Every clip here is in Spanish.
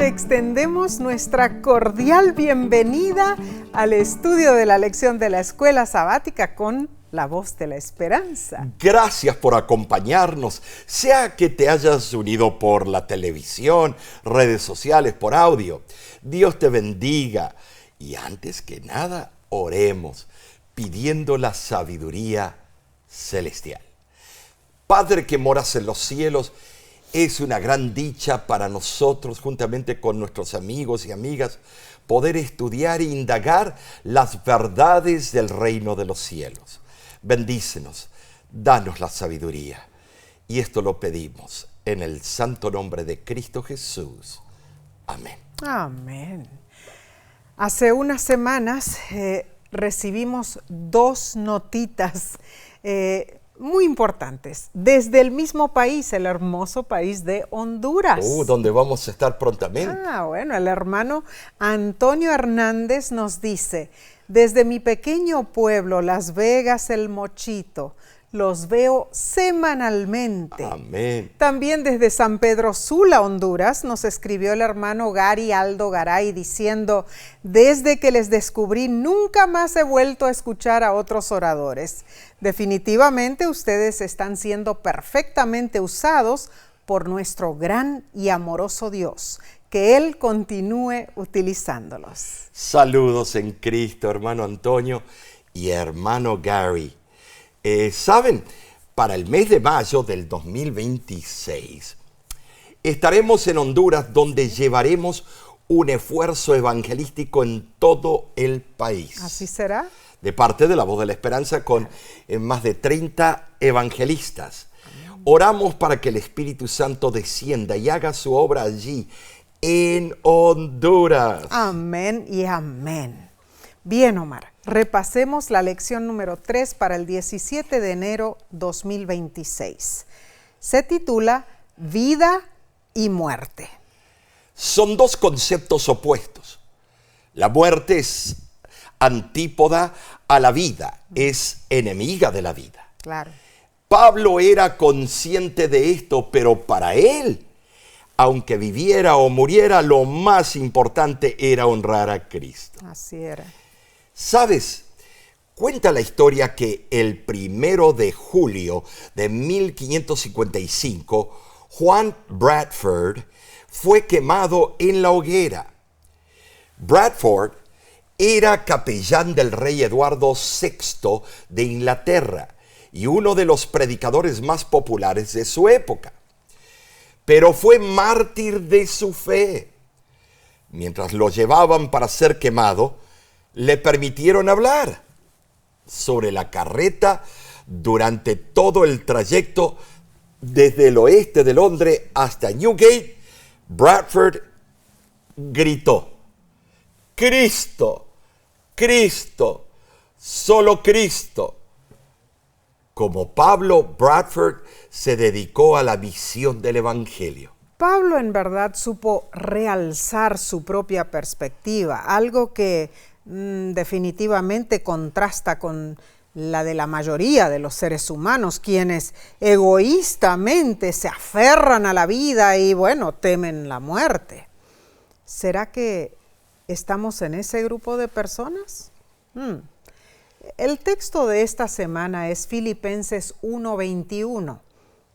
te extendemos nuestra cordial bienvenida al estudio de la lección de la Escuela Sabática con la Voz de la Esperanza. Gracias por acompañarnos, sea que te hayas unido por la televisión, redes sociales, por audio. Dios te bendiga. Y antes que nada, oremos, pidiendo la sabiduría celestial. Padre que moras en los cielos, es una gran dicha para nosotros, juntamente con nuestros amigos y amigas, poder estudiar e indagar las verdades del reino de los cielos. Bendícenos, danos la sabiduría. Y esto lo pedimos en el santo nombre de Cristo Jesús. Amén. Amén. Hace unas semanas recibimos dos notitas muy importantes desde el mismo país, el hermoso país de Honduras. Donde vamos a estar prontamente. Bueno, el hermano Antonio Hernández nos dice: desde mi pequeño pueblo, Las Vegas, El Mochito, los veo semanalmente. Amén. También desde San Pedro Sula, Honduras, nos escribió el hermano Gary Aldo Garay diciendo: desde que les descubrí, nunca más he vuelto a escuchar a otros oradores. Definitivamente ustedes están siendo perfectamente usados por nuestro gran y amoroso Dios. Que Él continúe utilizándolos. Saludos en Cristo, hermano Antonio y hermano Gary. ¿Saben? Para el mes de mayo del 2026 estaremos en Honduras, donde llevaremos un esfuerzo evangelístico en todo el país. ¿Así será? De parte de la Voz de la Esperanza, con más de 30 evangelistas. Oramos para que el Espíritu Santo descienda y haga su obra allí, en Honduras. Amén y amén. Bien, Omar, repasemos la lección número 3 para el 17 de enero 2026. Se titula Vida y Muerte. Son dos conceptos opuestos. La muerte es antípoda a la vida, es enemiga de la vida. Claro. Pablo era consciente de esto, pero para él, aunque viviera o muriera, lo más importante era honrar a Cristo. Así era. ¿Sabes? Cuenta la historia que el 1 de julio de 1555, Juan Bradford fue quemado en la hoguera. Bradford era capellán del rey Eduardo VI de Inglaterra y uno de los predicadores más populares de su época. Pero fue mártir de su fe. Mientras lo llevaban para ser quemado, le permitieron hablar sobre la carreta durante todo el trayecto desde el oeste de Londres hasta Newgate. Bradford gritó: Cristo, Cristo, solo Cristo. Como Pablo, Bradford se dedicó a la misión del Evangelio. Pablo en verdad supo realzar su propia perspectiva, algo que definitivamente contrasta con la de la mayoría de los seres humanos, quienes egoístamente se aferran a la vida y, temen la muerte. ¿Será que estamos en ese grupo de personas? El texto de esta semana es Filipenses 1:21,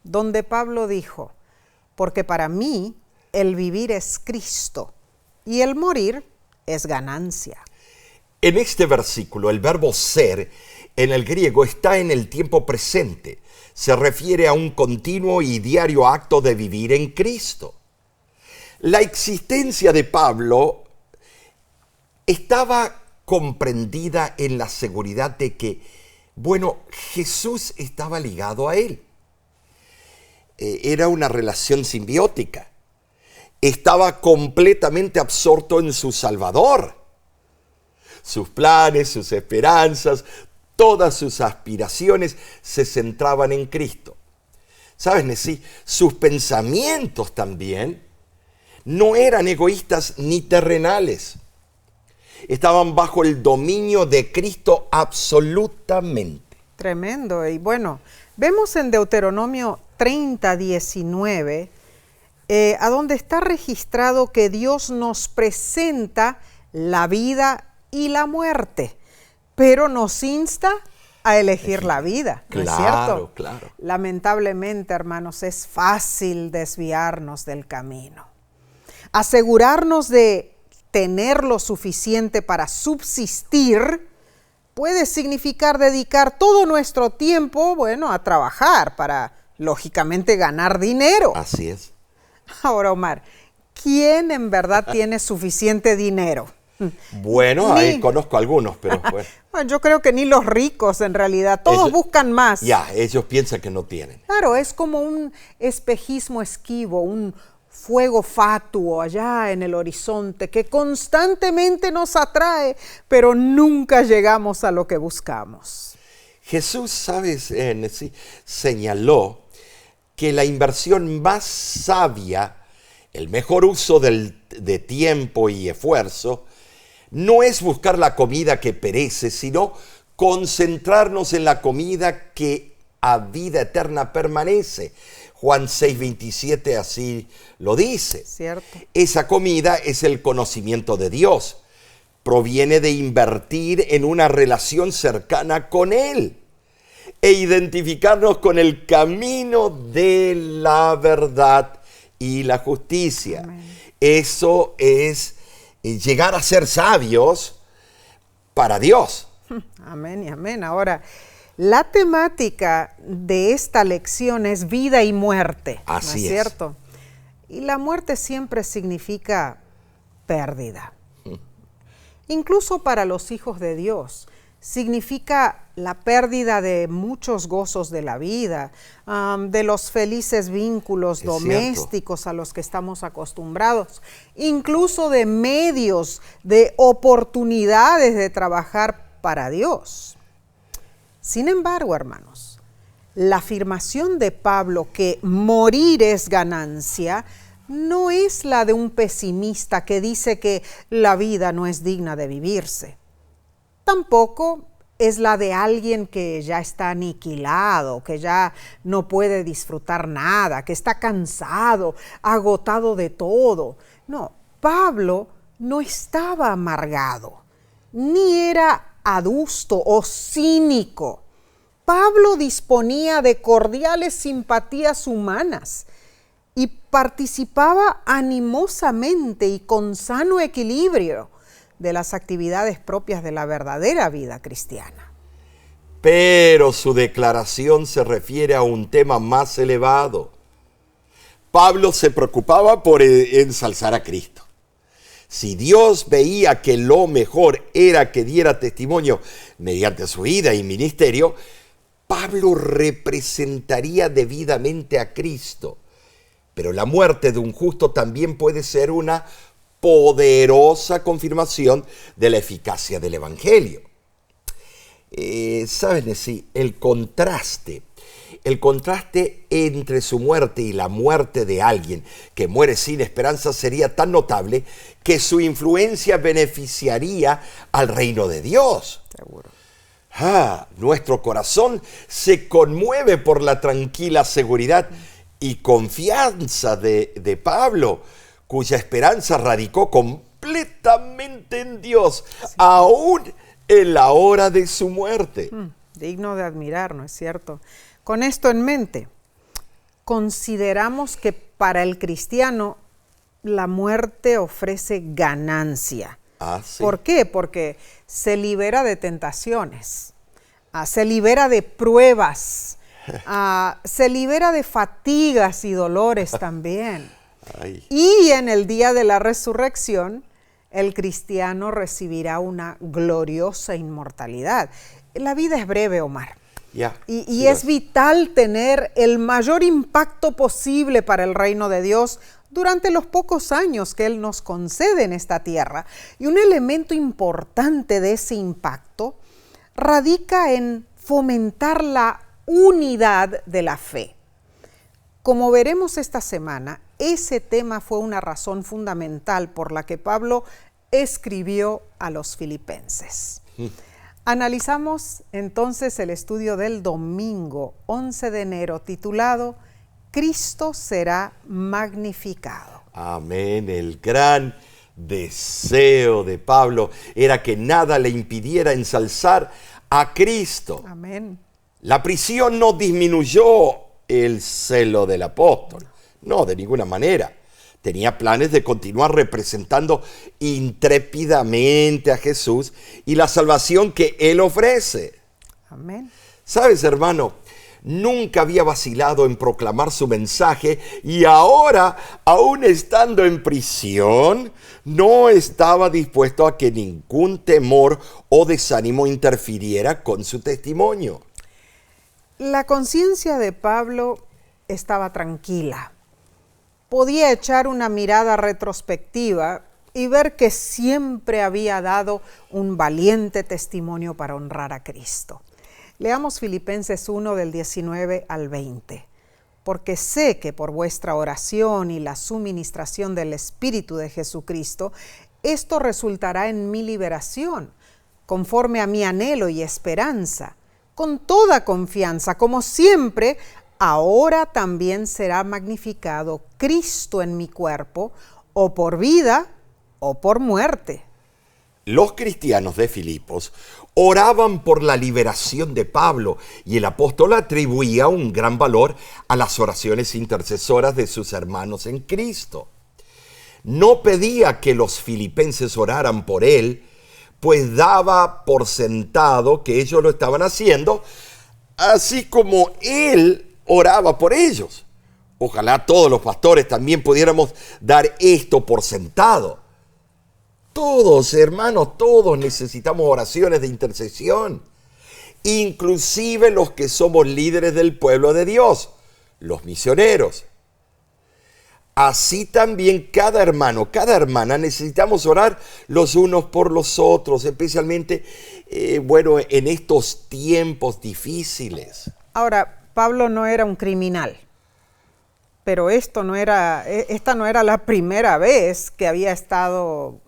donde Pablo dijo: porque para mí el vivir es Cristo y el morir es ganancia. En este versículo, el verbo ser en el griego está en el tiempo presente. Se refiere a un continuo y diario acto de vivir en Cristo. La existencia de Pablo estaba comprendida en la seguridad de que, Jesús estaba ligado a él. Era una relación simbiótica. Estaba completamente absorto en su Salvador. Sus planes, sus esperanzas, todas sus aspiraciones se centraban en Cristo. ¿Sabes, Nesí? Sus pensamientos también no eran egoístas ni terrenales. Estaban bajo el dominio de Cristo absolutamente. Tremendo. Y vemos en Deuteronomio 30:19 a donde está registrado que Dios nos presenta la vida y la muerte, pero nos insta a elegir la vida, ¿no es cierto? Claro. Lamentablemente, hermanos, es fácil desviarnos del camino. Asegurarnos de tener lo suficiente para subsistir puede significar dedicar todo nuestro tiempo, a trabajar para, lógicamente, ganar dinero. Así es. Ahora, Omar, ¿quién en verdad tiene suficiente dinero? Bueno, ahí conozco algunos, pero bueno. Bueno, yo creo que ni los ricos en realidad, todos buscan más. Ya, ellos piensan que no tienen. Claro, es como un espejismo esquivo, un fuego fatuo allá en el horizonte que constantemente nos atrae, pero nunca llegamos a lo que buscamos. Jesús, ¿sabes? Señaló que la inversión más sabia, el mejor uso de tiempo y esfuerzo, no es buscar la comida que perece, sino concentrarnos en la comida que a vida eterna permanece. Juan 6:27 así lo dice. Cierto. Esa comida es el conocimiento de Dios. Proviene de invertir en una relación cercana con Él e identificarnos con el camino de la verdad y la justicia. Amén. Eso es llegar a ser sabios para Dios. Amén y amén. Ahora, la temática de esta lección es vida y muerte. Así ¿no es cierto? Y la muerte siempre significa pérdida. Incluso para los hijos de Dios, significa la pérdida de muchos gozos de la vida, de los felices vínculos domésticos a los que estamos acostumbrados, incluso de medios, de oportunidades de trabajar para Dios. Sin embargo, hermanos, la afirmación de Pablo que morir es ganancia no es la de un pesimista que dice que la vida no es digna de vivirse. Tampoco es la de alguien que ya está aniquilado, que ya no puede disfrutar nada, que está cansado, agotado de todo. No, Pablo no estaba amargado, ni era adusto o cínico. Pablo disponía de cordiales simpatías humanas y participaba animosamente y con sano equilibrio de las actividades propias de la verdadera vida cristiana. Pero su declaración se refiere a un tema más elevado. Pablo se preocupaba por ensalzar a Cristo. Si Dios veía que lo mejor era que diera testimonio mediante su vida y ministerio, Pablo representaría debidamente a Cristo. Pero la muerte de un justo también puede ser una poderosa confirmación de la eficacia del Evangelio. ¿Sabes? Sí, el contraste entre su muerte y la muerte de alguien que muere sin esperanza sería tan notable que su influencia beneficiaría al reino de Dios. Seguro. Nuestro corazón se conmueve por la tranquila seguridad y confianza de Pablo, cuya esperanza radicó completamente en Dios, aún en la hora de su muerte. Digno de admirar, ¿no es cierto? Con esto en mente, consideramos que para el cristiano la muerte ofrece ganancia. Sí. ¿Por qué? Porque se libera de tentaciones, se libera de pruebas, se libera de fatigas y dolores también. Y en el día de la resurrección, el cristiano recibirá una gloriosa inmortalidad. La vida es breve, Omar. Y es vital tener el mayor impacto posible para el reino de Dios durante los pocos años que Él nos concede en esta tierra. Y un elemento importante de ese impacto radica en fomentar la unidad de la fe. Como veremos esta semana, ese tema fue una razón fundamental por la que Pablo escribió a los filipenses. Analizamos entonces el estudio del domingo 11 de enero titulado Cristo será magnificado. Amén. El gran deseo de Pablo era que nada le impidiera ensalzar a Cristo. Amén. La prisión no disminuyó el celo del apóstol. No, de ninguna manera. Tenía planes de continuar representando intrépidamente a Jesús y la salvación que Él ofrece. Amén. ¿Sabes, hermano? Nunca había vacilado en proclamar su mensaje y ahora, aún estando en prisión, no estaba dispuesto a que ningún temor o desánimo interfiriera con su testimonio. La conciencia de Pablo estaba tranquila. Podía echar una mirada retrospectiva y ver que siempre había dado un valiente testimonio para honrar a Cristo. Leamos Filipenses 1 del 19 al 20. Porque sé que por vuestra oración y la suministración del Espíritu de Jesucristo, esto resultará en mi liberación, conforme a mi anhelo y esperanza, con toda confianza, como siempre. Ahora también será magnificado Cristo en mi cuerpo, o por vida o por muerte. Los cristianos de Filipos oraban por la liberación de Pablo y el apóstol atribuía un gran valor a las oraciones intercesoras de sus hermanos en Cristo. No pedía que los filipenses oraran por él, pues daba por sentado que ellos lo estaban haciendo, así como él oraba por ellos. Ojalá todos los pastores también pudiéramos dar esto por sentado. Todos, hermanos, todos necesitamos oraciones de intercesión. Inclusive los que somos líderes del pueblo de Dios, los misioneros. Así también cada hermano, cada hermana necesitamos orar los unos por los otros, especialmente, en estos tiempos difíciles. Ahora, Pablo no era un criminal, pero esta no era la primera vez que había estado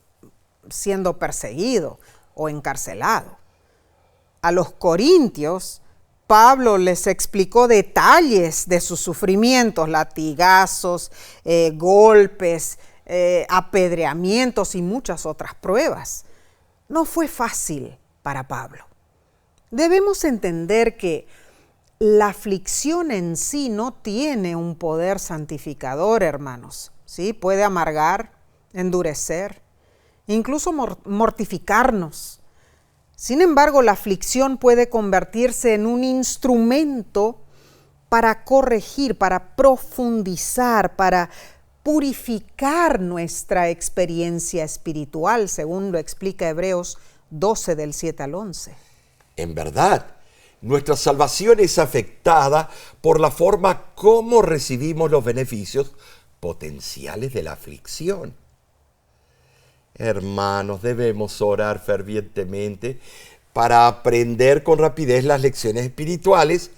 siendo perseguido o encarcelado. A los corintios, Pablo les explicó detalles de sus sufrimientos, latigazos, golpes, apedreamientos y muchas otras pruebas. No fue fácil para Pablo. Debemos entender que la aflicción en sí no tiene un poder santificador, hermanos. ¿Sí? Puede amargar, endurecer, incluso mortificarnos. Sin embargo, la aflicción puede convertirse en un instrumento para corregir, para profundizar, para purificar nuestra experiencia espiritual, según lo explica Hebreos 12 del 7 al 11. En verdad, nuestra salvación es afectada por la forma como recibimos los beneficios potenciales de la aflicción. Hermanos, debemos orar fervientemente para aprender con rapidez las lecciones espirituales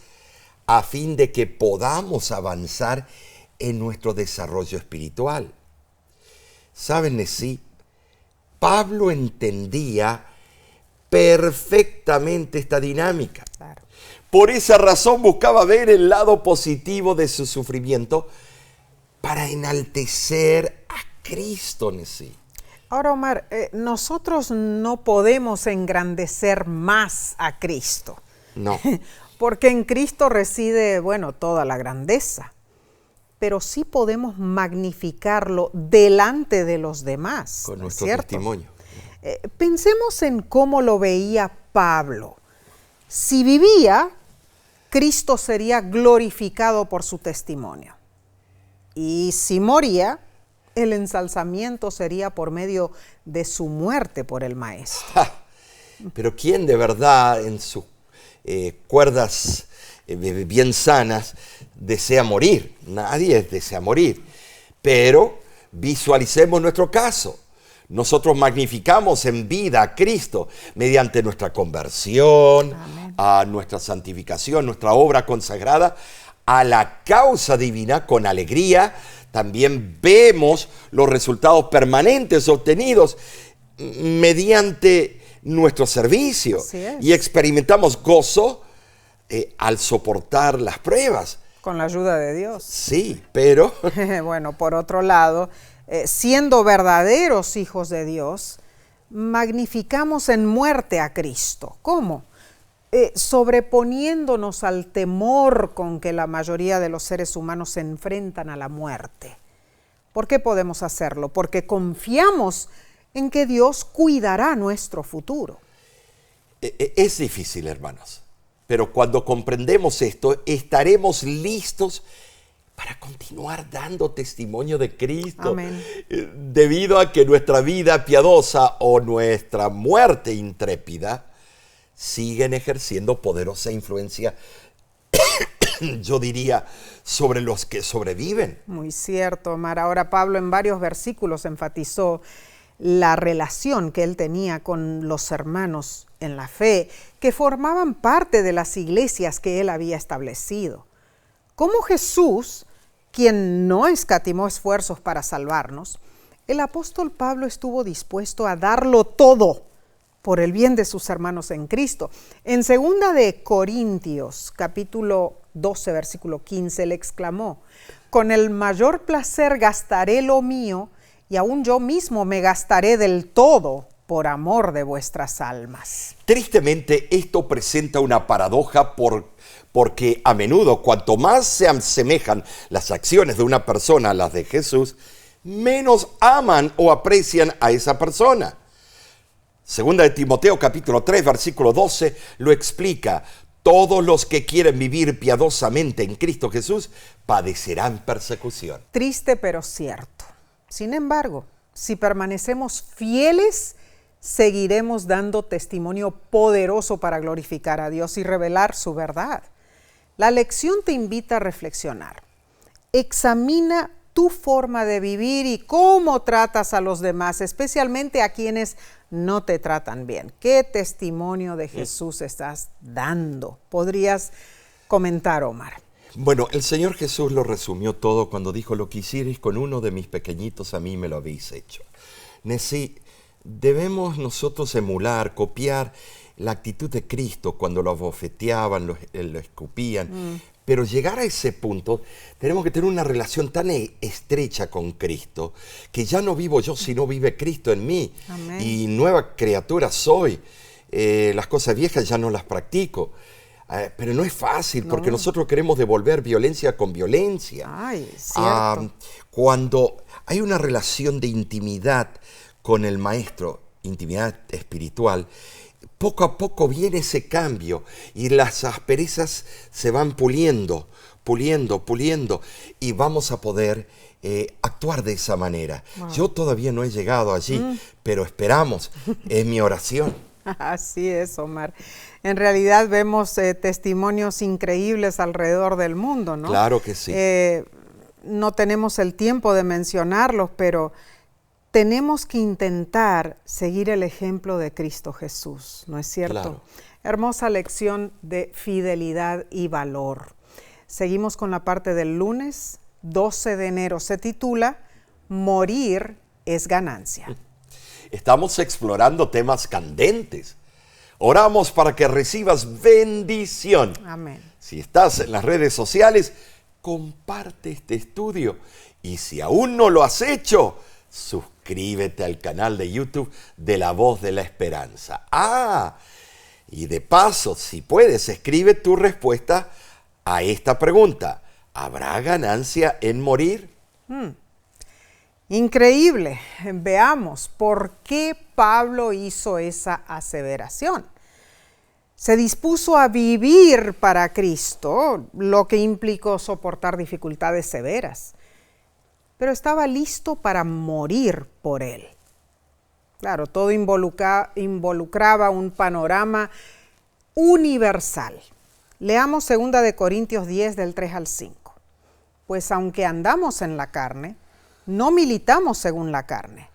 a fin de que podamos avanzar en nuestro desarrollo espiritual. ¿Saben? Sí, Pablo entendía perfectamente esta dinámica. Claro. Por esa razón buscaba ver el lado positivo de su sufrimiento para enaltecer a Cristo en sí. Ahora, Omar, nosotros no podemos engrandecer más a Cristo. No. Porque en Cristo reside, toda la grandeza. Pero sí podemos magnificarlo delante de los demás. Con nuestro ¿cierto? testimonio. Pensemos en cómo lo veía Pablo. Si vivía, Cristo sería glorificado por su testimonio. Y si moría, el ensalzamiento sería por medio de su muerte por el Maestro. Pero ¿quién de verdad en sus cuerdas bien sanas desea morir? Nadie desea morir. Pero visualicemos nuestro caso. Nosotros magnificamos en vida a Cristo mediante nuestra conversión, a nuestra santificación, nuestra obra consagrada a la causa divina con alegría. También vemos los resultados permanentes obtenidos mediante nuestro servicio y experimentamos gozo al soportar las pruebas. Con la ayuda de Dios. Sí, pero... Bueno, por otro lado, siendo verdaderos hijos de Dios, magnificamos en muerte a Cristo. ¿Cómo? Sobreponiéndonos al temor con que la mayoría de los seres humanos se enfrentan a la muerte. ¿Por qué podemos hacerlo? Porque confiamos en que Dios cuidará nuestro futuro. Es difícil, hermanos, pero cuando comprendemos esto, estaremos listos para continuar dando testimonio de Cristo. Amén. Debido a que nuestra vida piadosa o nuestra muerte intrépida siguen ejerciendo poderosa influencia, yo diría, sobre los que sobreviven. Muy cierto, Omar. Ahora Pablo en varios versículos enfatizó la relación que él tenía con los hermanos en la fe, que formaban parte de las iglesias que él había establecido. Como Jesús, quien no escatimó esfuerzos para salvarnos, el apóstol Pablo estuvo dispuesto a darlo todo por el bien de sus hermanos en Cristo. En 2 de Corintios, capítulo 12, versículo 15, le exclamó: con el mayor placer gastaré lo mío, y aún yo mismo me gastaré del todo por amor de vuestras almas. Tristemente, esto presenta una paradoja porque a menudo, cuanto más se asemejan las acciones de una persona a las de Jesús, menos aman o aprecian a esa persona. Segunda de Timoteo, capítulo 3, versículo 12, lo explica. Todos los que quieren vivir piadosamente en Cristo Jesús padecerán persecución. Triste pero cierto. Sin embargo, si permanecemos fieles, seguiremos dando testimonio poderoso para glorificar a Dios y revelar su verdad. La lección te invita a reflexionar. Examina tu forma de vivir y cómo tratas a los demás, especialmente a quienes no te tratan bien. ¿Qué testimonio de Jesús estás dando? ¿Podrías comentar, Omar? Bueno, el Señor Jesús lo resumió todo cuando dijo: lo que hicierais con uno de mis pequeñitos, a mí me lo habéis hecho. Debemos nosotros emular, copiar la actitud de Cristo cuando lo abofeteaban, lo escupían. Pero llegar a ese punto, tenemos que tener una relación tan estrecha con Cristo, que ya no vivo yo, sino vive Cristo en mí. Amén. Y nueva criatura soy. Las cosas viejas ya no las practico. Pero no es fácil, porque nosotros queremos devolver violencia con violencia. Ay, cierto. Cuando hay una relación de intimidad con el Maestro, intimidad espiritual, poco a poco viene ese cambio y las asperezas se van puliendo, y vamos a poder actuar de esa manera. Wow. Yo todavía no he llegado allí, pero esperamos, es mi oración. Así es, Omar. En realidad vemos testimonios increíbles alrededor del mundo, ¿no? Claro que sí. No tenemos el tiempo de mencionarlos, pero tenemos que intentar seguir el ejemplo de Cristo Jesús, ¿no es cierto? Claro. Hermosa lección de fidelidad y valor. Seguimos con la parte del lunes 12 de enero. Se titula Morir es ganancia. Estamos explorando temas candentes. Oramos para que recibas bendición. Amén. Si estás en las redes sociales, comparte este estudio. Y si aún no lo has hecho, suscríbete al canal de YouTube de La Voz de la Esperanza. Y de paso, si puedes, escribe tu respuesta a esta pregunta. ¿Habrá ganancia en morir? Increíble. Veamos por qué Pablo hizo esa aseveración. Se dispuso a vivir para Cristo, lo que implicó soportar dificultades severas, pero estaba listo para morir por Él. Claro, todo involucraba un panorama universal. Leamos 2 de Corintios 10, del 3 al 5. Pues aunque andamos en la carne, no militamos según la carne,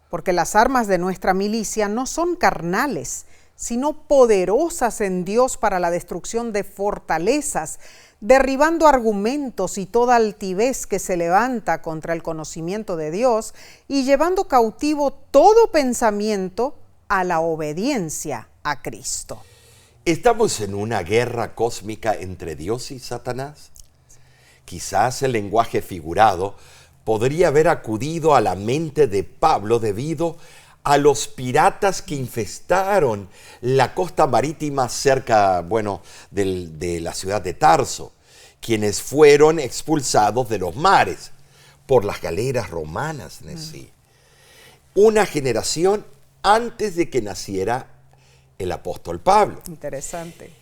porque las armas de nuestra milicia no son carnales, sino poderosas en Dios para la destrucción de fortalezas, derribando argumentos y toda altivez que se levanta contra el conocimiento de Dios y llevando cautivo todo pensamiento a la obediencia a Cristo. ¿Estamos en una guerra cósmica entre Dios y Satanás? Quizás el lenguaje figurado podría haber acudido a la mente de Pablo debido a los piratas que infestaron la costa marítima cerca, de la ciudad de Tarso, quienes fueron expulsados de los mares por las galeras romanas, Nessie. Una generación antes de que naciera el apóstol Pablo. Interesante.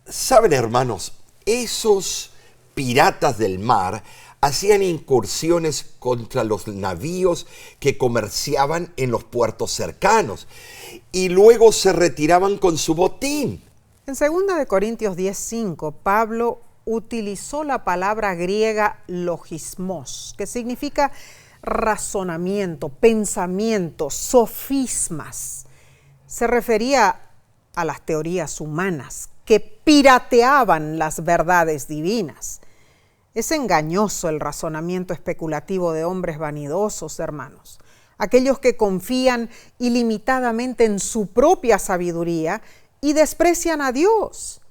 Saben, hermanos, esos piratas del mar hacían incursiones contra los navíos que comerciaban en los puertos cercanos y luego se retiraban con su botín. En 2 Corintios 10:5, Pablo utilizó la palabra griega logismos, que significa razonamiento, pensamiento, sofismas. Se refería a las teorías humanas que pirateaban las verdades divinas. Es engañoso el razonamiento especulativo de hombres vanidosos, hermanos. Aquellos que confían ilimitadamente en su propia sabiduría y desprecian a Dios.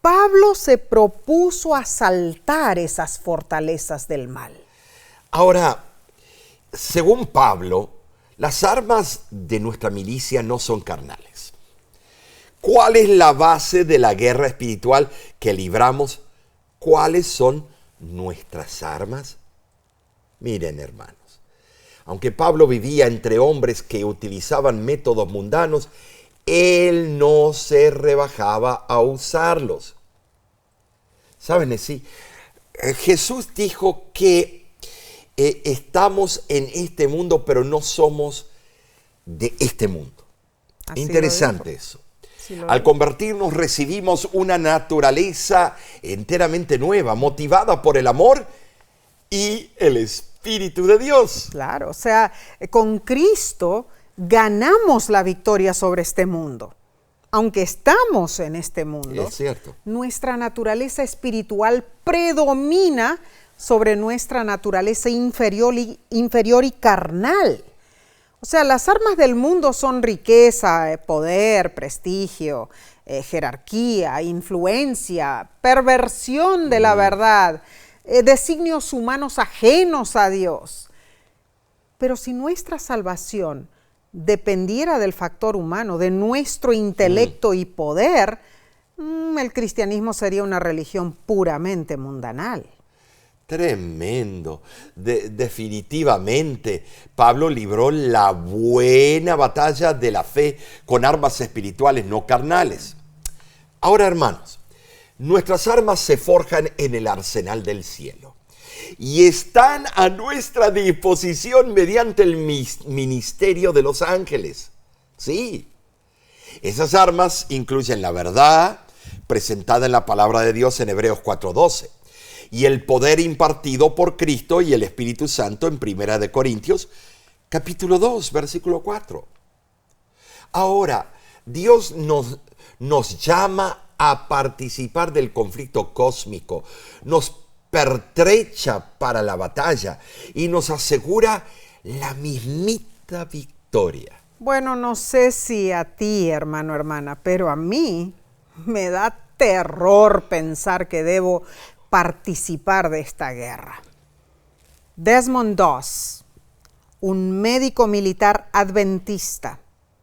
Pablo se propuso asaltar esas fortalezas del mal. Ahora, según Pablo, las armas de nuestra milicia no son carnales. ¿Cuál es la base de la guerra espiritual que libramos? ¿Cuáles son nuestras armas? Miren, hermanos, aunque Pablo vivía entre hombres que utilizaban métodos mundanos, él no se rebajaba a usarlos. ¿Saben? Sí, Jesús dijo que estamos en este mundo, pero no somos de este mundo. Así Interesante eso. Sí, al convertirnos recibimos una naturaleza enteramente nueva, motivada por el amor y el Espíritu de Dios. Claro, o sea, con Cristo ganamos la victoria sobre este mundo. Aunque estamos en este mundo, es cierto, nuestra naturaleza espiritual predomina sobre nuestra naturaleza inferior y carnal. O sea, las armas del mundo son riqueza, poder, prestigio, jerarquía, influencia, perversión de la verdad, designios humanos ajenos a Dios. Pero si nuestra salvación dependiera del factor humano, de nuestro intelecto y poder, el cristianismo sería una religión puramente mundanal. Tremendo. Definitivamente, Pablo libró la buena batalla de la fe con armas espirituales, no carnales. Ahora, hermanos, nuestras armas se forjan en el arsenal del cielo y están a nuestra disposición mediante el ministerio de los ángeles. Sí, esas armas incluyen la verdad presentada en la palabra de Dios en Hebreos 4:12 y el poder impartido por Cristo y el Espíritu Santo en 1 Corintios capítulo 2, versículo 4. Ahora, Dios nos llama a participar del conflicto cósmico, nos pertrecha para la batalla y nos asegura la mismita victoria. Bueno, no sé si a ti, hermano, hermana, pero a mí me da terror pensar que debo participar de esta guerra. Desmond Doss, un médico militar adventista,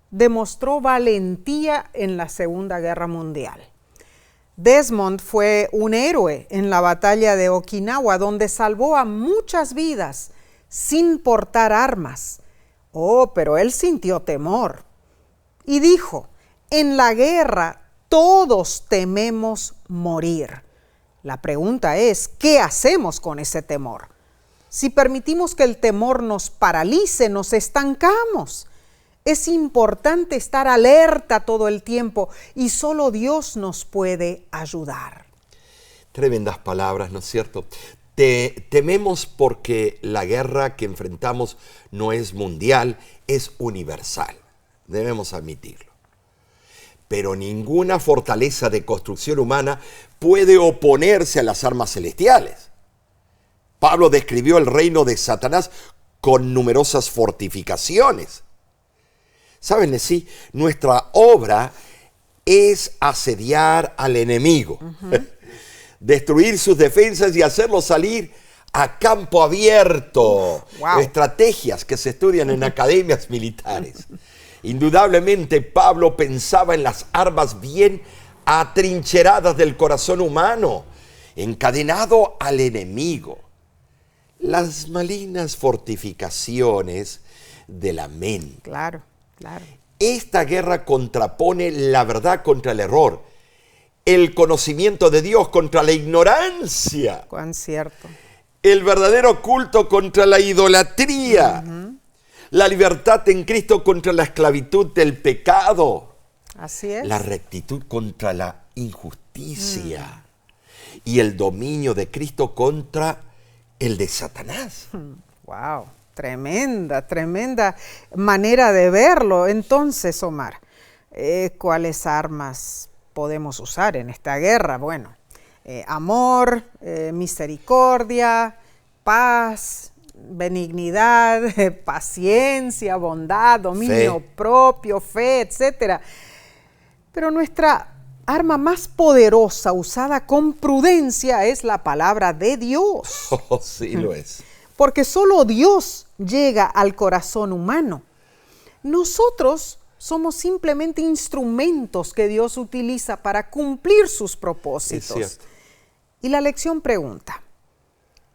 demostró valentía en la Segunda Guerra Mundial. Desmond fue un héroe en la batalla de Okinawa, donde salvó a muchas vidas sin portar armas. Pero él sintió temor y dijo: en la guerra todos tememos morir. La pregunta es, ¿qué hacemos con ese temor? Si permitimos que el temor nos paralice, nos estancamos. Es importante estar alerta todo el tiempo y solo Dios nos puede ayudar. Tremendas palabras, ¿no es cierto? Tememos porque la guerra que enfrentamos no es mundial, es universal. Debemos admitirlo. Pero ninguna fortaleza de construcción humana puede oponerse a las armas celestiales. Pablo describió el reino de Satanás con numerosas fortificaciones. ¿Saben? Sí, nuestra obra es asediar al enemigo. destruir sus defensas y hacerlos salir a campo abierto. Wow. Estrategias que se estudian en academias militares. Indudablemente Pablo pensaba en las armas bien atrincheradas del corazón humano, encadenado al enemigo. Las malignas fortificaciones de la mente. Claro, claro. Esta guerra contrapone la verdad contra el error, el conocimiento de Dios contra la ignorancia, Cuán cierto. el verdadero culto contra la idolatría, la libertad en Cristo contra la esclavitud del pecado, Así es. la rectitud contra la injusticia y el dominio de Cristo contra el de Satanás. Wow, tremenda manera de verlo. Entonces, Omar, ¿cuáles armas podemos usar en esta guerra? Bueno, amor, misericordia, paz, benignidad, paciencia, bondad, dominio propio, fe, etc. Pero nuestra arma más poderosa, usada con prudencia, es la palabra de Dios. Oh, sí lo es. Porque solo Dios llega al corazón humano. Nosotros somos simplemente instrumentos que Dios utiliza para cumplir sus propósitos. Es cierto. Y la lección pregunta,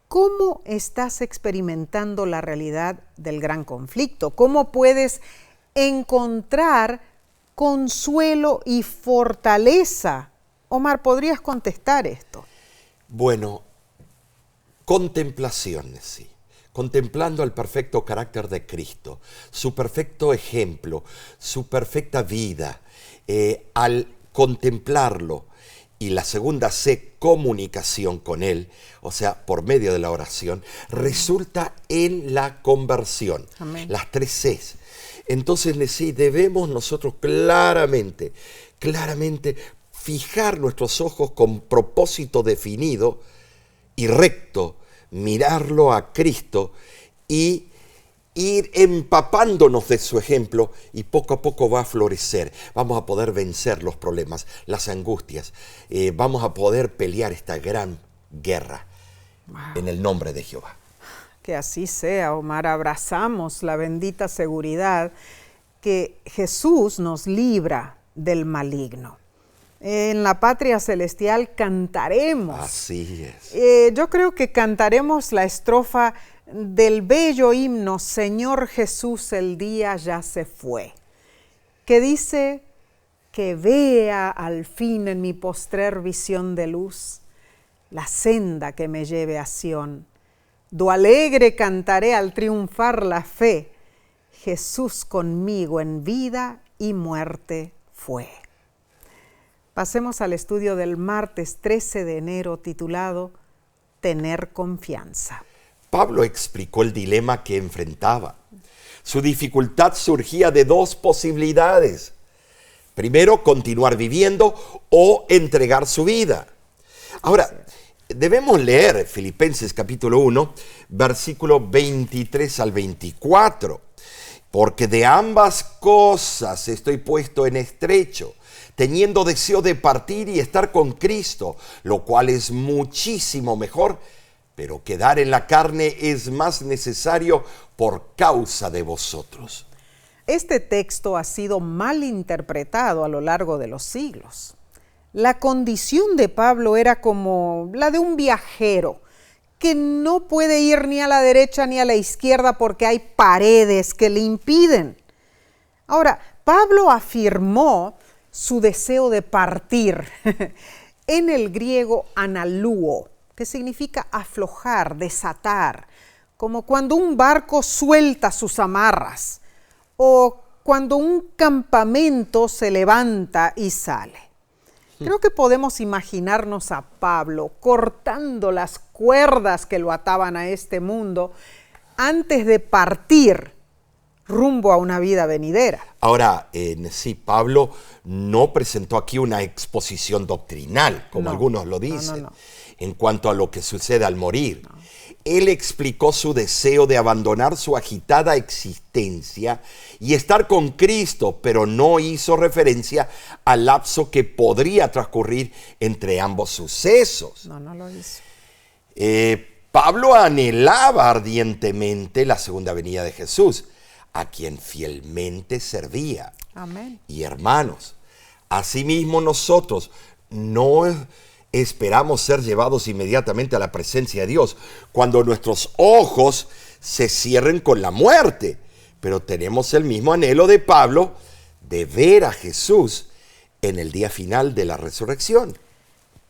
¿cómo estás experimentando la realidad del gran conflicto? ¿Cómo puedes encontrar consuelo y fortaleza? Omar, ¿podrías contestar esto? Bueno, contemplaciones, sí. Contemplando el perfecto carácter de Cristo, su perfecto ejemplo, su perfecta vida, al contemplarlo, y la segunda C, comunicación con Él, o sea, por medio de la oración, resulta en la conversión. Amén. Las 3 Cs. Entonces sí, debemos nosotros claramente fijar nuestros ojos con propósito definido y recto, mirarlo a Cristo y ir empapándonos de su ejemplo, y poco a poco va a florecer. Vamos a poder vencer los problemas, las angustias. Vamos a poder pelear esta gran guerra en el nombre de Jehová. Que así sea, Omar. Abrazamos la bendita seguridad que Jesús nos libra del maligno. En la patria celestial cantaremos. Así es. Yo creo que cantaremos la estrofa del bello himno Señor Jesús, el día ya se fue, que dice: que vea al fin en mi postrer visión de luz la senda que me lleve a Sión. Do alegre cantaré al triunfar la fe, Jesús conmigo en vida y muerte fue. Pasemos al estudio del martes 13 de enero titulado Tener confianza. Pablo explicó el dilema que enfrentaba. Su dificultad surgía de 2 posibilidades. Primero, continuar viviendo o entregar su vida. Ahora, debemos leer Filipenses capítulo 1, versículo 23 al 24. Porque de ambas cosas estoy puesto en estrecho, teniendo deseo de partir y estar con Cristo, lo cual es muchísimo mejor, pero quedar en la carne es más necesario por causa de vosotros. Este texto ha sido mal interpretado a lo largo de los siglos. La condición de Pablo era como la de un viajero que no puede ir ni a la derecha ni a la izquierda porque hay paredes que le impiden. Ahora, Pablo afirmó su deseo de partir en el griego analuo, que significa aflojar, desatar, como cuando un barco suelta sus amarras o cuando un campamento se levanta y sale. Creo que podemos imaginarnos a Pablo cortando las cuerdas que lo ataban a este mundo antes de partir rumbo a una vida venidera. Ahora, sí, Pablo no presentó aquí una exposición doctrinal, como algunos lo dicen, en cuanto a lo que sucede al morir. él explicó su deseo de abandonar su agitada existencia y estar con Cristo, pero no hizo referencia al lapso que podría transcurrir entre ambos sucesos. No lo hizo. Pablo anhelaba ardientemente la segunda venida de Jesús, a quien fielmente servía. Amén. Y hermanos, asimismo nosotros no esperamos ser llevados inmediatamente a la presencia de Dios cuando nuestros ojos se cierren con la muerte, pero tenemos el mismo anhelo de Pablo de ver a Jesús en el día final de la resurrección.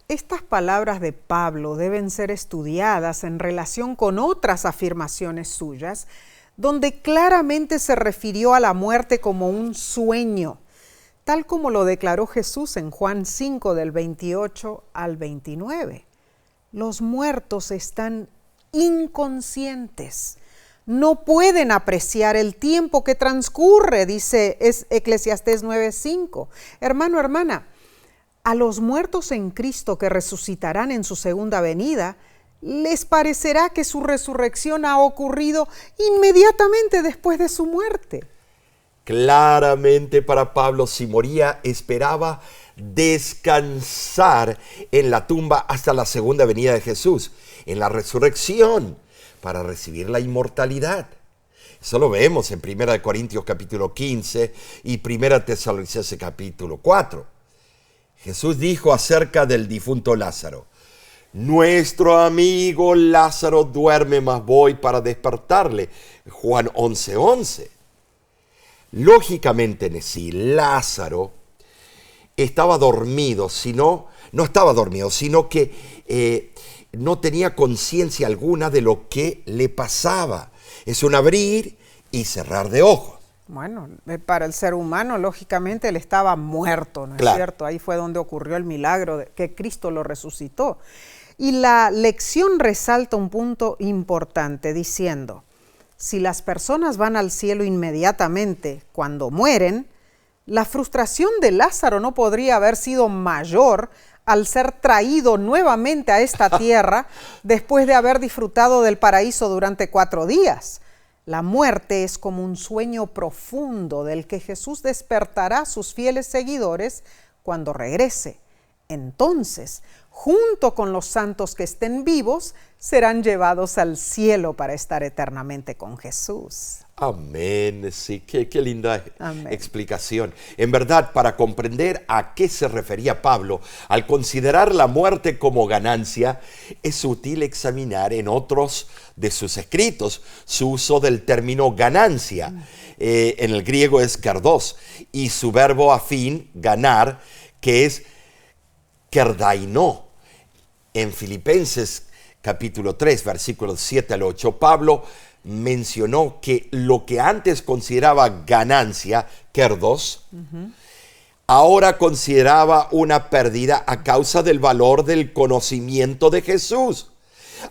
Estas palabras de Pablo deben ser estudiadas en relación con otras afirmaciones suyas, donde claramente se refirió a la muerte como un sueño, tal como lo declaró Jesús en Juan 5 del 28 al 29. Los muertos están inconscientes, no pueden apreciar el tiempo que transcurre, dice Eclesiastés 9:5. Hermano, hermana, a los muertos en Cristo que resucitarán en su segunda venida, les parecerá que su resurrección ha ocurrido inmediatamente después de su muerte. Claramente para Pablo, si moría, esperaba descansar en la tumba hasta la segunda venida de Jesús, en la resurrección, para recibir la inmortalidad. Eso lo vemos en 1 Corintios capítulo 15 y 1 Tesalonicenses capítulo 4. Jesús dijo acerca del difunto Lázaro: nuestro amigo Lázaro duerme, mas voy para despertarle. Juan 11:11. Lógicamente, si Lázaro estaba dormido, no estaba dormido, sino que no tenía conciencia alguna de lo que le pasaba. Es un abrir y cerrar de ojos. Bueno, para el ser humano, lógicamente, él estaba muerto, ¿no es Claro. cierto? Ahí fue donde ocurrió el milagro de que Cristo lo resucitó. Y la lección resalta un punto importante diciendo: si las personas van al cielo inmediatamente cuando mueren, la frustración de Lázaro no podría haber sido mayor al ser traído nuevamente a esta tierra después de haber disfrutado del paraíso durante 4 días. La muerte es como un sueño profundo del que Jesús despertará a sus fieles seguidores cuando regrese. Entonces, junto con los santos que estén vivos, serán llevados al cielo para estar eternamente con Jesús. Amén, sí, qué linda Amén. explicación. En verdad, para comprender a qué se refería Pablo al considerar la muerte como ganancia, es útil examinar en otros de sus escritos su uso del término ganancia. En el griego es kerdos, y su verbo afín, ganar, que es kerdaino. En Filipenses capítulo 3, versículos 7 al 8, Pablo mencionó que lo que antes consideraba ganancia, kerdos, ahora consideraba una pérdida a causa del valor del conocimiento de Jesús.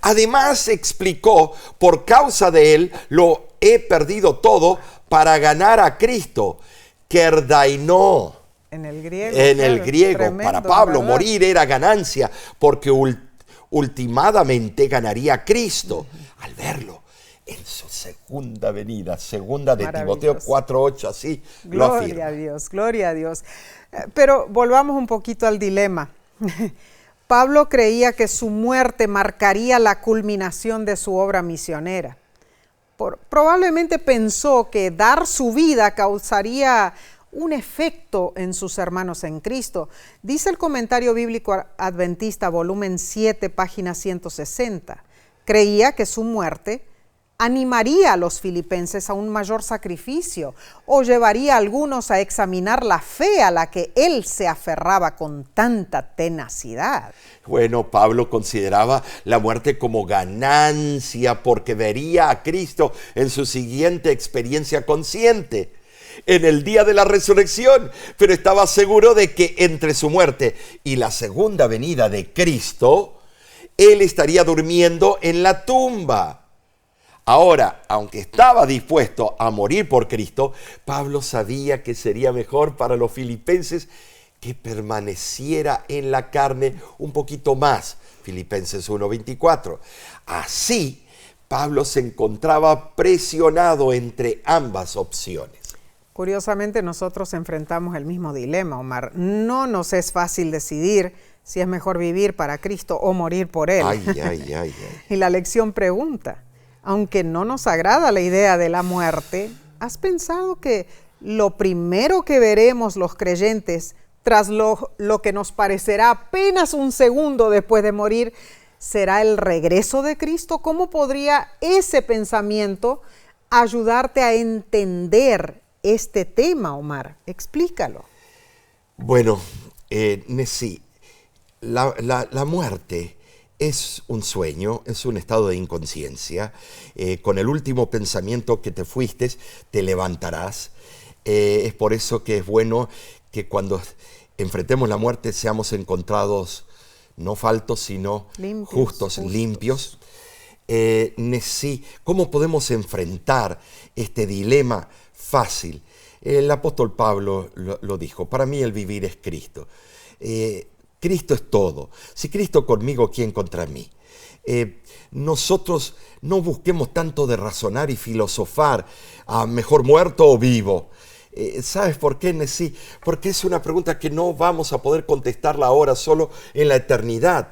Además explicó: por causa de él lo he perdido todo para ganar a Cristo. Kerdaino. En el griego. En el claro, griego, tremendo, para Pablo, ¿verdad? morir era ganancia, porque ultimadamente ganaría a Cristo al verlo en su segunda venida. Segunda de Timoteo Maravilloso. 4:8, así lo afirma. Gloria a Dios, gloria a Dios. Pero volvamos un poquito al dilema. Pablo creía que su muerte marcaría la culminación de su obra misionera. Probablemente pensó que dar su vida causaría un efecto en sus hermanos en Cristo. Dice el Comentario Bíblico Adventista, volumen 7, página 160. Creía que su muerte animaría a los filipenses a un mayor sacrificio o llevaría a algunos a examinar la fe a la que él se aferraba con tanta tenacidad. Bueno, Pablo consideraba la muerte como ganancia porque vería a Cristo en su siguiente experiencia consciente, en el día de la resurrección, pero estaba seguro de que entre su muerte y la segunda venida de Cristo, él estaría durmiendo en la tumba. Ahora, aunque estaba dispuesto a morir por Cristo, Pablo sabía que sería mejor para los filipenses que permaneciera en la carne un poquito más. Filipenses 1:24. Así Pablo se encontraba presionado entre ambas opciones. Curiosamente, nosotros enfrentamos el mismo dilema, Omar. No nos es fácil decidir si es mejor vivir para Cristo o morir por Él. Ay, ay, ay, ay. Y la lección pregunta, aunque no nos agrada la idea de la muerte, ¿has pensado que lo primero que veremos los creyentes, tras lo que nos parecerá apenas un segundo después de morir, será el regreso de Cristo? ¿Cómo podría ese pensamiento ayudarte a entender este tema, Omar? Explícalo. Bueno, Nessie, la muerte es un sueño, es un estado de inconsciencia. Con el último pensamiento que te fuiste, te levantarás. Es por eso que es bueno que cuando enfrentemos la muerte seamos encontrados no faltos, sino justos, limpios. Nessie, ¿cómo podemos enfrentar este dilema fácil? El apóstol Pablo lo dijo, para mí el vivir es Cristo. Cristo es todo. Si Cristo conmigo, ¿quién contra mí? Nosotros no busquemos tanto de razonar y filosofar, mejor muerto o vivo. ¿Sabes por qué, Nessie? Porque es una pregunta que no vamos a poder contestarla ahora, solo en la eternidad.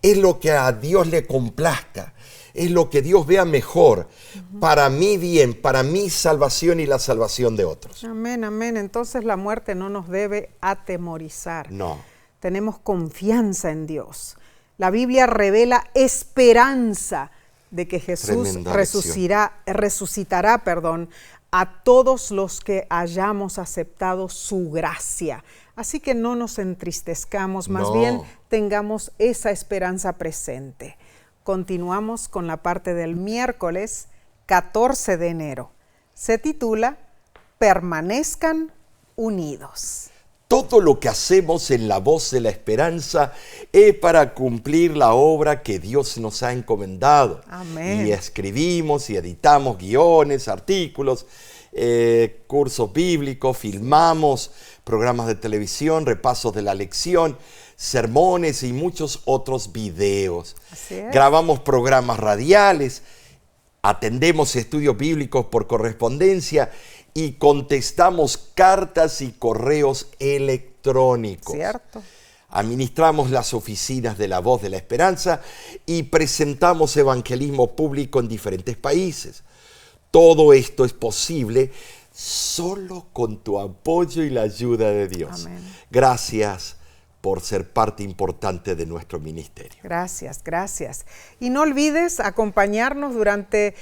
Es lo que a Dios le complazca. Es lo que Dios vea mejor, para mi bien, para mi salvación y la salvación de otros. Amén, amén. Entonces la muerte no nos debe atemorizar. No. Tenemos confianza en Dios. La Biblia revela esperanza de que Jesús resucitará, a todos los que hayamos aceptado su gracia. Así que no nos entristezcamos, más bien tengamos esa esperanza presente. Continuamos con la parte del miércoles 14 de enero. Se titula Permanezcan unidos. Todo lo que hacemos en la voz de la esperanza es para cumplir la obra que Dios nos ha encomendado. Amén. Y escribimos y editamos guiones, artículos, cursos bíblicos, filmamos programas de televisión, repasos de la lección, sermones y muchos otros videos. Así es. Grabamos programas radiales, atendemos estudios bíblicos por correspondencia y contestamos cartas y correos electrónicos. Cierto. Administramos las oficinas de la Voz de la Esperanza y presentamos evangelismo público en diferentes países. Todo esto es posible solo con tu apoyo y la ayuda de Dios. Amén. Gracias por ser parte importante de nuestro ministerio. Gracias, gracias. Y no olvides acompañarnos durante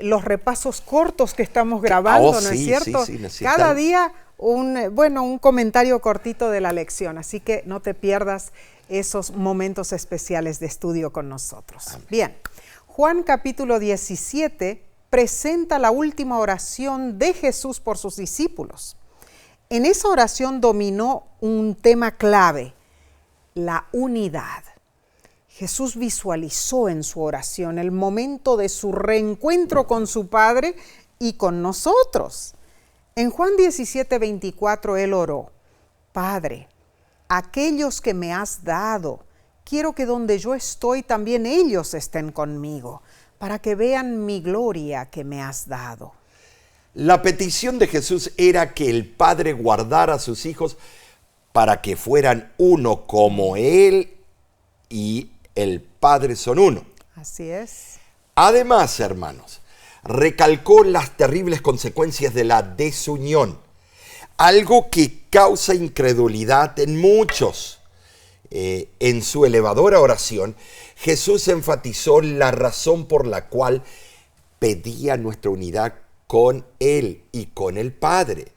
los repasos cortos que estamos grabando, ¿no es cierto? Sí, Cada día un comentario cortito de la lección, así que no te pierdas esos momentos especiales de estudio con nosotros. Amén. Bien, Juan capítulo 17 presenta la última oración de Jesús por sus discípulos. En esa oración dominó un tema clave, la unidad. Jesús visualizó en su oración el momento de su reencuentro con su Padre y con nosotros. En Juan 17:24 él oró, Padre, aquellos que me has dado, quiero que donde yo estoy también ellos estén conmigo, para que vean mi gloria que me has dado. La petición de Jesús era que el Padre guardara a sus hijos para que fueran uno como Él y el Padre son uno. Así es. Además, hermanos, recalcó las terribles consecuencias de la desunión, algo que causa incredulidad en muchos. En su elevadora oración, Jesús enfatizó la razón por la cual pedía nuestra unidad con Él y con el Padre,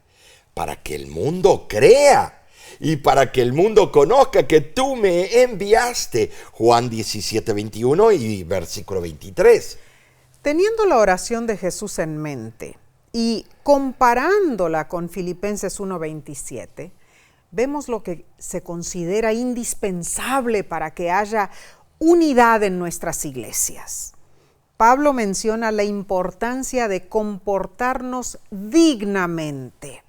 para que el mundo crea y para que el mundo conozca que tú me enviaste. Juan 17:21 y versículo 23. Teniendo la oración de Jesús en mente y comparándola con Filipenses 1:27, vemos lo que se considera indispensable para que haya unidad en nuestras iglesias. Pablo menciona la importancia de comportarnos dignamente.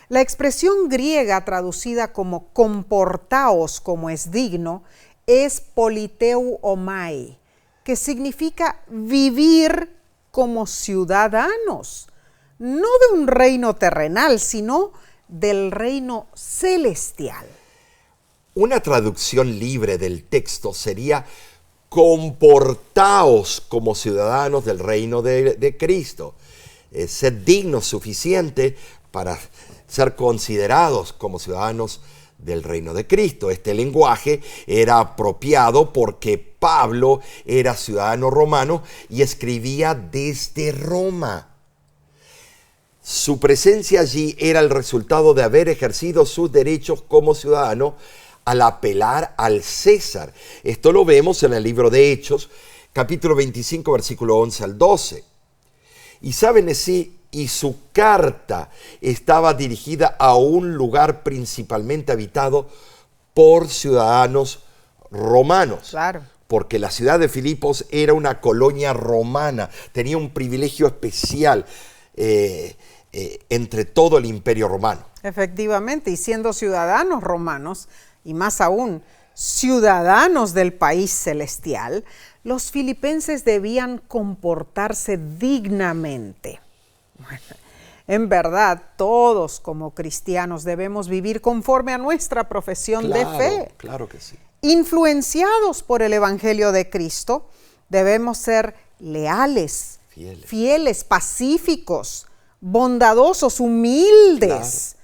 La expresión griega traducida como comportaos como es digno es politeu omai, que significa vivir como ciudadanos, no de un reino terrenal, sino del reino celestial. Una traducción libre del texto sería: comportaos como ciudadanos del reino de Cristo. Ser dignos suficiente para ser considerados como ciudadanos del reino de Cristo. Este lenguaje era apropiado porque Pablo era ciudadano romano y escribía desde Roma. Su presencia allí era el resultado de haber ejercido sus derechos como ciudadano al apelar al César. Esto lo vemos en el libro de Hechos, capítulo 25, versículo 11 al 12. Y saben así, y su carta estaba dirigida a un lugar principalmente habitado por ciudadanos romanos. Claro. Porque la ciudad de Filipos era una colonia romana, tenía un privilegio especial entre todo el imperio romano. Efectivamente, y siendo ciudadanos romanos, y más aún ciudadanos del país celestial, los filipenses debían comportarse dignamente. Bueno, en verdad, todos como cristianos debemos vivir conforme a nuestra profesión de fe. Claro que sí. Influenciados por el Evangelio de Cristo, debemos ser leales, fieles, pacíficos, bondadosos, humildes.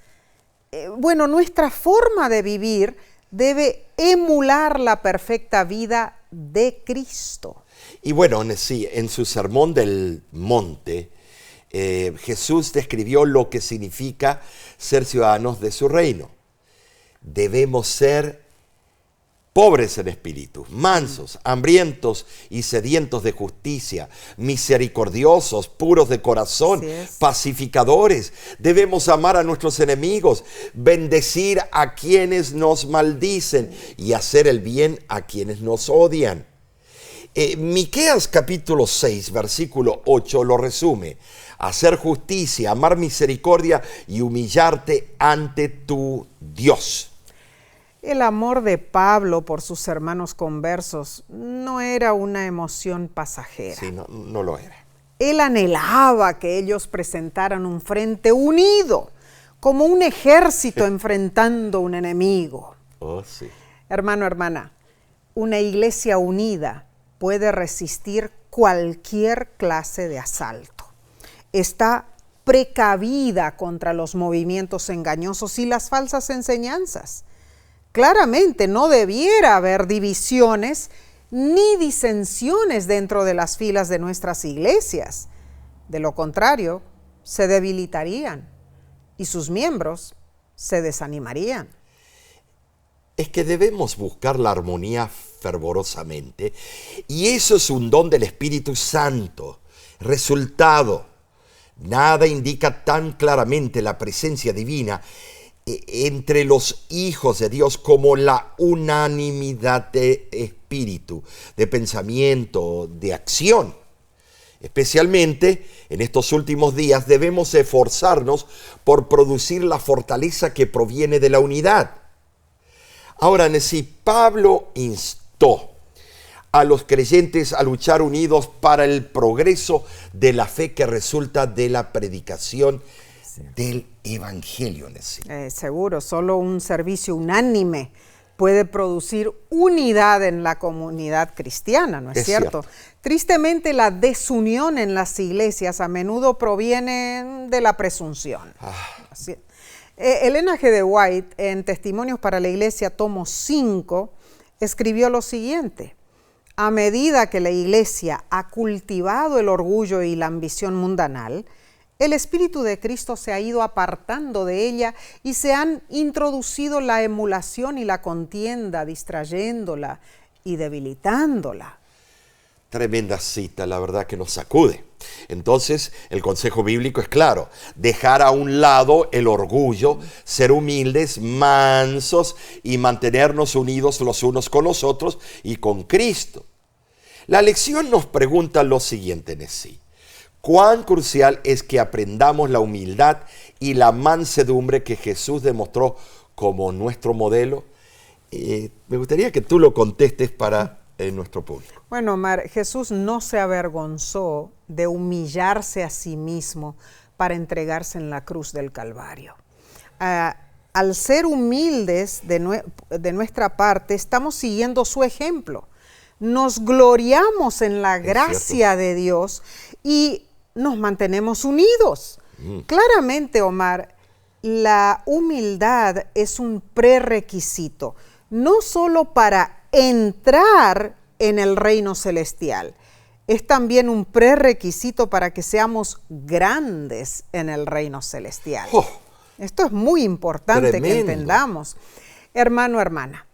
Claro. Bueno, nuestra forma de vivir debe emular la perfecta vida de Cristo. Y bueno, sí, en su sermón del monte, Jesús describió lo que significa ser ciudadanos de su reino. Debemos ser pobres en espíritu, mansos, hambrientos y sedientos de justicia, misericordiosos, puros de corazón, pacificadores. Debemos amar a nuestros enemigos, bendecir a quienes nos maldicen y hacer el bien a quienes nos odian. Miqueas capítulo 6, versículo 8 lo resume: hacer justicia, amar misericordia y humillarte ante tu Dios. El amor de Pablo por sus hermanos conversos no era una emoción pasajera. Sí, no lo era. Él anhelaba que ellos presentaran un frente unido, como un ejército enfrentando un enemigo. Oh, sí. Hermano, hermana, una iglesia unida puede resistir cualquier clase de asalto. Está precavida contra los movimientos engañosos y las falsas enseñanzas. Claramente no debiera haber divisiones ni disensiones dentro de las filas de nuestras iglesias. De lo contrario, se debilitarían y sus miembros se desanimarían. Es que debemos buscar la armonía fervorosamente, y eso es un don del Espíritu Santo. Resultado: nada indica tan claramente la presencia divina entre los hijos de Dios como la unanimidad de espíritu, de pensamiento, de acción. Especialmente en estos últimos días debemos esforzarnos por producir la fortaleza que proviene de la unidad. Ahora, si Pablo instó a los creyentes a luchar unidos para el progreso de la fe que resulta de la predicación del Evangelio. Seguro, solo un servicio unánime puede producir unidad en la comunidad cristiana, ¿no es cierto? Tristemente, la desunión en las iglesias a menudo proviene de la presunción. Elena G. de White, en Testimonios para la Iglesia, tomo 5, escribió lo siguiente: a medida que la iglesia ha cultivado el orgullo y la ambición mundanal, el Espíritu de Cristo se ha ido apartando de ella y se han introducido la emulación y la contienda, distrayéndola y debilitándola. Tremenda cita, la verdad que nos sacude. Entonces, el consejo bíblico es claro: dejar a un lado el orgullo, ser humildes, mansos y mantenernos unidos los unos con los otros y con Cristo. La lección nos pregunta lo siguiente en sí: ¿cuán crucial es que aprendamos la humildad y la mansedumbre que Jesús demostró como nuestro modelo? Me gustaría que tú lo contestes para en nuestro público. Bueno, Omar, Jesús no se avergonzó de humillarse a sí mismo para entregarse en la cruz del Calvario. Al ser humildes de nuestra parte, estamos siguiendo su ejemplo. Nos gloriamos en la gracia de Dios y nos mantenemos unidos. Claramente, Omar, la humildad es un prerequisito, no solo para entrar en el reino celestial, es también un prerequisito para que seamos grandes en el reino celestial. Esto es muy importante. Tremendo. Que entendamos. Hermano, hermana,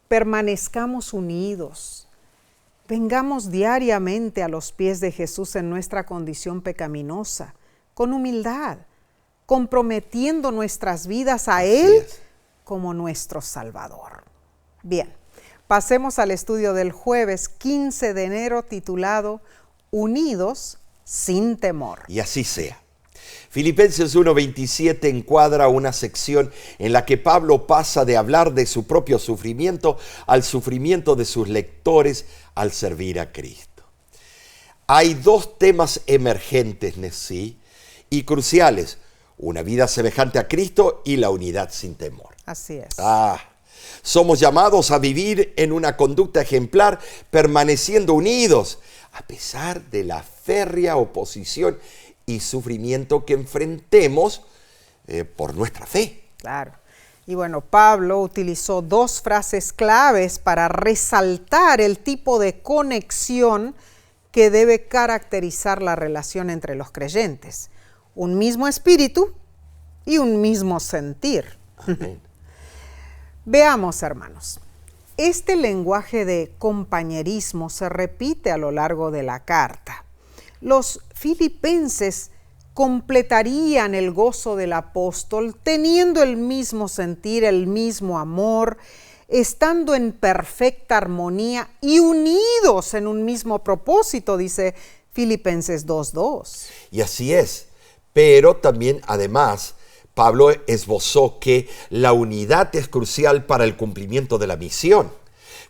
permanezcamos unidos. Vengamos diariamente a los pies de Jesús en nuestra condición pecaminosa, con humildad, comprometiendo nuestras vidas a Él como nuestro Salvador. Bien, pasemos al estudio del jueves 15 de enero titulado Unidos sin temor. Y así sea. Filipenses 1:27 encuadra una sección en la que Pablo pasa de hablar de su propio sufrimiento al sufrimiento de sus lectores al servir a Cristo. Hay dos temas emergentes, ¿sí?, y cruciales: una vida semejante a Cristo y la unidad sin temor. Así es. Somos llamados a vivir en una conducta ejemplar, permaneciendo unidos, a pesar de la férrea oposición y sufrimiento que enfrentemos por nuestra fe. Claro. Y bueno, Pablo utilizó dos frases claves para resaltar el tipo de conexión que debe caracterizar la relación entre los creyentes. Un mismo espíritu y un mismo sentir. Amén. Veamos, hermanos. Este lenguaje de compañerismo se repite a lo largo de la carta. Los filipenses completarían el gozo del apóstol teniendo el mismo sentir, el mismo amor, estando en perfecta armonía y unidos en un mismo propósito, dice Filipenses 2:2. Y así es, pero también además Pablo esbozó que la unidad es crucial para el cumplimiento de la misión.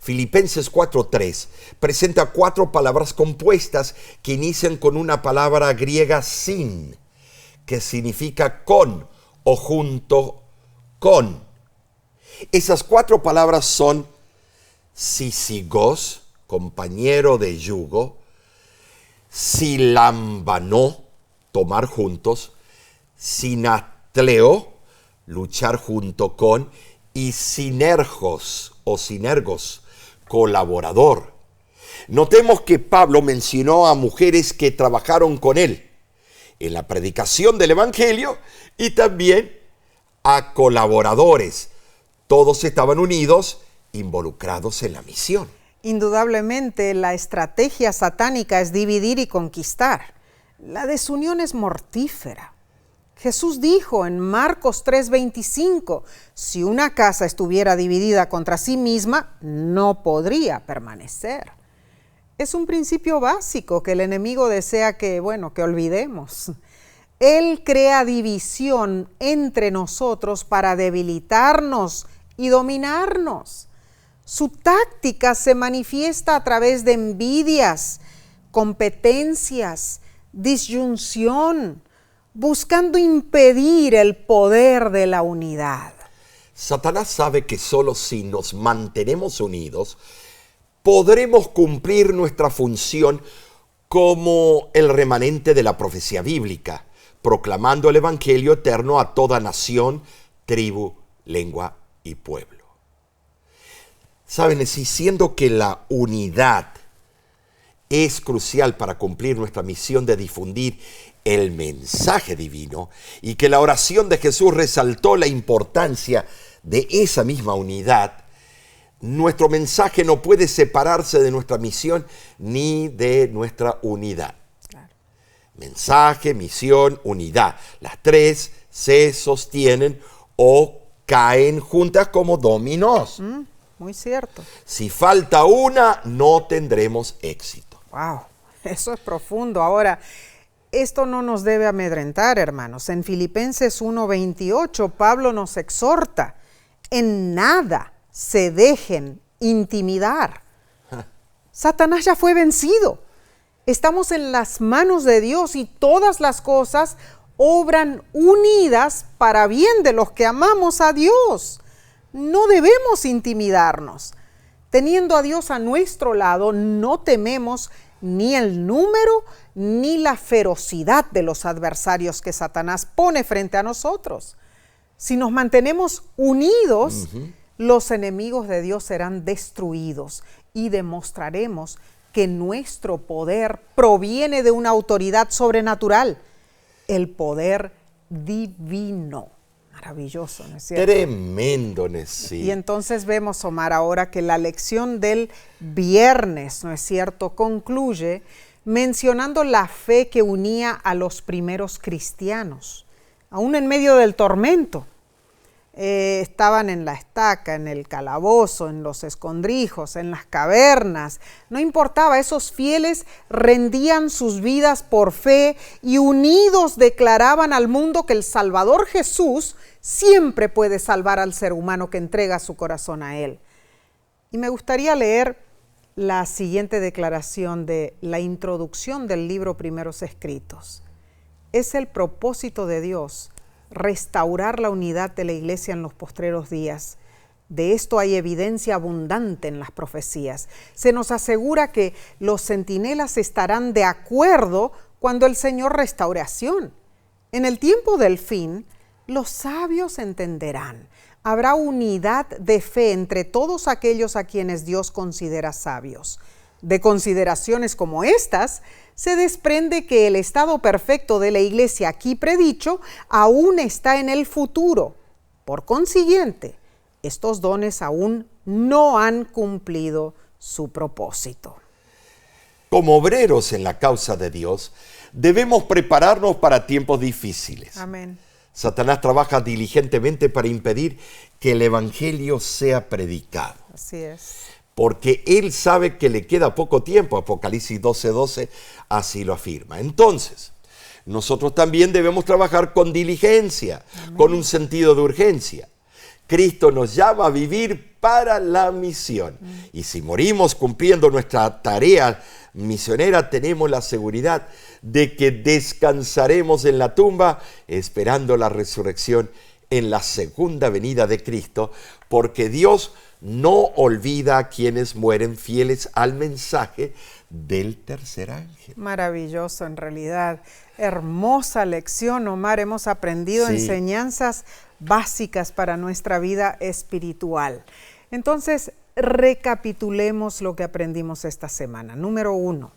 Filipenses 4:3 presenta 4 palabras compuestas que inician con una palabra griega sin, que significa con o junto con. Esas 4 palabras son sísigos, compañero de yugo; silambano, tomar juntos; sinatleo, luchar junto con; y sinergos o sinergos, colaborador. Notemos que Pablo mencionó a mujeres que trabajaron con él en la predicación del Evangelio y también a colaboradores. Todos estaban unidos, involucrados en la misión. Indudablemente, la estrategia satánica es dividir y conquistar. La desunión es mortífera. Jesús dijo en Marcos 3:25, si una casa estuviera dividida contra sí misma, no podría permanecer. Es un principio básico que el enemigo desea que olvidemos. Él crea división entre nosotros para debilitarnos y dominarnos. Su táctica se manifiesta a través de envidias, competencias, disyunción, buscando impedir el poder de la unidad. Satanás sabe que solo si nos mantenemos unidos, podremos cumplir nuestra función como el remanente de la profecía bíblica, proclamando el evangelio eterno a toda nación, tribu, lengua y pueblo. Saben, siendo que la unidad es crucial para cumplir nuestra misión de difundir el mensaje divino, y que la oración de Jesús resaltó la importancia de esa misma unidad, nuestro mensaje no puede separarse de nuestra misión ni de nuestra unidad. Claro. Mensaje, misión, unidad. Las tres se sostienen o caen juntas como dominós. Muy cierto. Si falta una, no tendremos éxito. Wow, eso es profundo. Ahora, esto no nos debe amedrentar, hermanos. En Filipenses 1:28, Pablo nos exhorta: en nada se dejen intimidar. Satanás ya fue vencido. Estamos en las manos de Dios y todas las cosas obran unidas para bien de los que amamos a Dios. No debemos intimidarnos. Teniendo a Dios a nuestro lado, no tememos ni el número ni la ferocidad de los adversarios que Satanás pone frente a nosotros. Si nos mantenemos unidos, los enemigos de Dios serán destruidos y demostraremos que nuestro poder proviene de una autoridad sobrenatural, el poder divino. Maravilloso, ¿no es cierto? Tremendo, Nessie. Y entonces vemos, Omar, ahora que la lección del viernes, ¿no es cierto?, concluye mencionando la fe que unía a los primeros cristianos, aún en medio del tormento. Estaban en la estaca, en el calabozo, en los escondrijos, en las cavernas. No importaba, esos fieles rendían sus vidas por fe y unidos declaraban al mundo que el Salvador Jesús siempre puede salvar al ser humano que entrega su corazón a Él. Y me gustaría leer la siguiente declaración de la introducción del libro Primeros Escritos. Es el propósito de Dios restaurar la unidad de la iglesia en los postreros días. De esto hay evidencia abundante en las profecías. Se nos asegura que los centinelas estarán de acuerdo cuando el Señor restaure a Sión. En el tiempo del fin, los sabios entenderán. Habrá unidad de fe entre todos aquellos a quienes Dios considera sabios. De consideraciones como estas, se desprende que el estado perfecto de la iglesia aquí predicho aún está en el futuro. Por consiguiente, estos dones aún no han cumplido su propósito. Como obreros en la causa de Dios, debemos prepararnos para tiempos difíciles. Amén. Satanás trabaja diligentemente para impedir que el evangelio sea predicado. Así es. Porque él sabe que le queda poco tiempo. Apocalipsis 12:12 así lo afirma. Entonces, nosotros también debemos trabajar con diligencia, con un sentido de urgencia. Cristo nos llama a vivir para la misión. Y si morimos cumpliendo nuestra tarea misionera, tenemos la seguridad de que descansaremos en la tumba esperando la resurrección en la segunda venida de Cristo, porque Dios no olvida a quienes mueren fieles al mensaje del tercer ángel. Maravilloso, en realidad. Hermosa lección, Omar. Hemos aprendido enseñanzas básicas para nuestra vida espiritual. Entonces, recapitulemos lo que aprendimos esta semana. Número 1,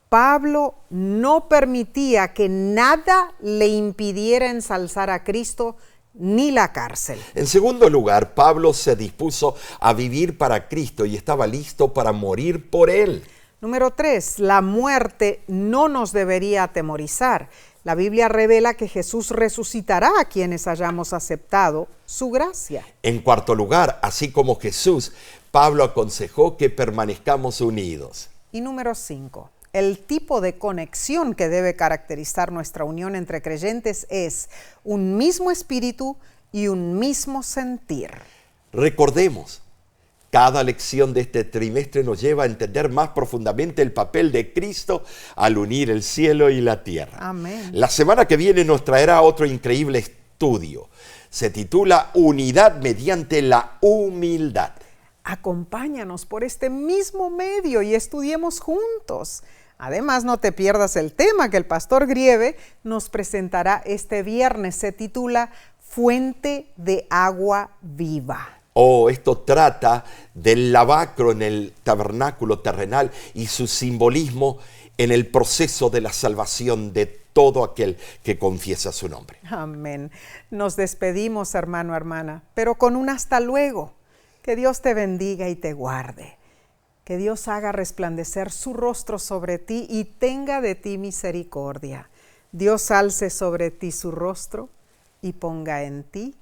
Pablo no permitía que nada le impidiera ensalzar a Cristo ni la cárcel. En segundo lugar, Pablo se dispuso a vivir para Cristo y estaba listo para morir por Él. Número 3, la muerte no nos debería atemorizar. La Biblia revela que Jesús resucitará a quienes hayamos aceptado su gracia. En cuarto lugar, así como Jesús, Pablo aconsejó que permanezcamos unidos. Y número 5, el tipo de conexión que debe caracterizar nuestra unión entre creyentes es un mismo espíritu y un mismo sentir. Recordemos, cada lección de este trimestre nos lleva a entender más profundamente el papel de Cristo al unir el cielo y la tierra. Amén. La semana que viene nos traerá otro increíble estudio. Se titula Unidad mediante la humildad. Acompáñanos por este mismo medio y estudiemos juntos. Además, no te pierdas el tema que el pastor Grieve nos presentará este viernes. Se titula Fuente de agua viva. Esto trata del lavacro en el tabernáculo terrenal y su simbolismo en el proceso de la salvación de todo aquel que confiesa su nombre. Amén. Nos despedimos, hermano, hermana, pero con un hasta luego. Que Dios te bendiga y te guarde. Que Dios haga resplandecer su rostro sobre ti y tenga de ti misericordia. Dios alce sobre ti su rostro y ponga en ti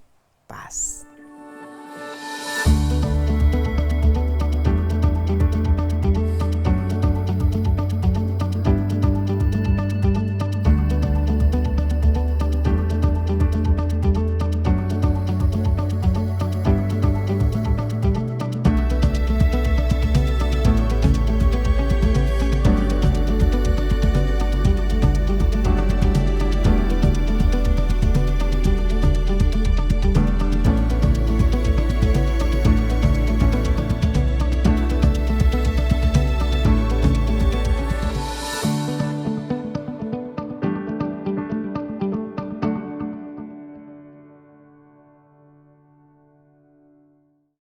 paz.